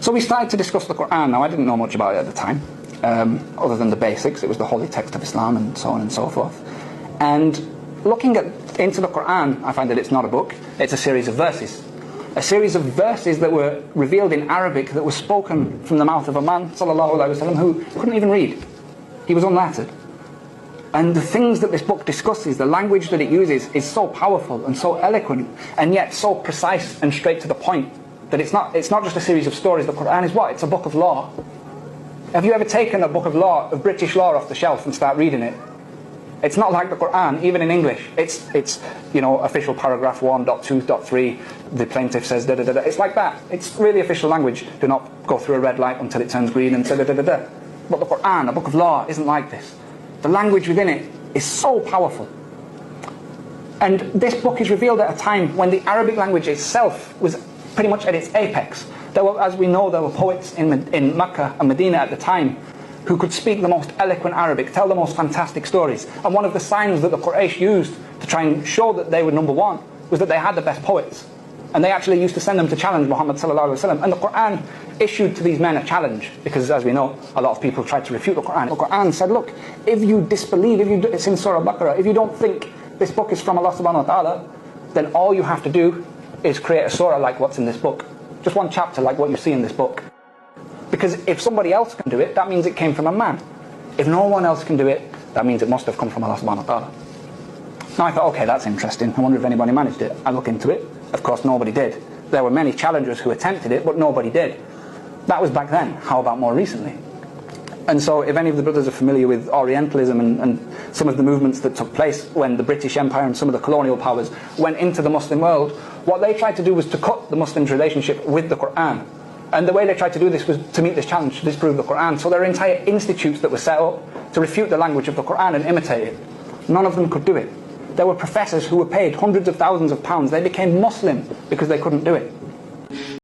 So we started to discuss the Qur'an. Now, I didn't know much about it at the time, other than the basics. It was the holy text of Islam and so on and so forth. And looking into the Qur'an, I find that it's not a book, it's a series of verses. A series of verses that were revealed in Arabic, that were spoken from the mouth of a man, sallallahu alaihi wasallam, who couldn't even read. He was unlettered. And the things that this book discusses, the language that it uses, is so powerful and so eloquent, and yet so precise and straight to the point, that it's not just a series of stories. The Qur'an is what? It's a book of law. Have you ever taken a book of law, of British law, off the shelf and start reading it? It's not like the Qur'an, even in English. It's you know, official paragraph 1.2.3, the plaintiff says da da da da. It's like that. It's really official language. Do not go through a red light until it turns green and da da da da da. But the Qur'an, a book of law, isn't like this. The language within it is so powerful. And this book is revealed at a time when the Arabic language itself was pretty much at its apex. There were, as we know, there were poets in Mecca and Medina at the time who could speak the most eloquent Arabic, tell the most fantastic stories. And one of the signs that the Quraysh used to try and show that they were number one was that they had the best poets. And they actually used to send them to challenge Muhammad sallallahu alaihi wasallam. And the Qur'an issued to these men a challenge, because as we know, a lot of people tried to refute the Qur'an. The Qur'an said, look, if you disbelieve, it's in Surah Bakara, if you don't think this book is from Allah subhanahu wa ta'ala, then all you have to do is create a surah like what's in this book. Just one chapter like what you see in this book. Because if somebody else can do it, that means it came from a man. If no one else can do it, that means it must have come from Allah subhanahu wa ta'ala. Now I thought, okay, that's interesting. I wonder if anybody managed it. I look into it. Of course, nobody did. There were many challengers who attempted it, but nobody did. That was back then. How about more recently? And so if any of the brothers are familiar with Orientalism and some of the movements that took place when the British Empire and some of the colonial powers went into the Muslim world, what they tried to do was to cut the Muslims' relationship with the Qur'an. And the way they tried to do this was to meet this challenge, to disprove the Qur'an. So there are entire institutes that were set up to refute the language of the Qur'an and imitate it. None of them could do it. There were professors who were paid hundreds of thousands of pounds. They became Muslim because they couldn't do it.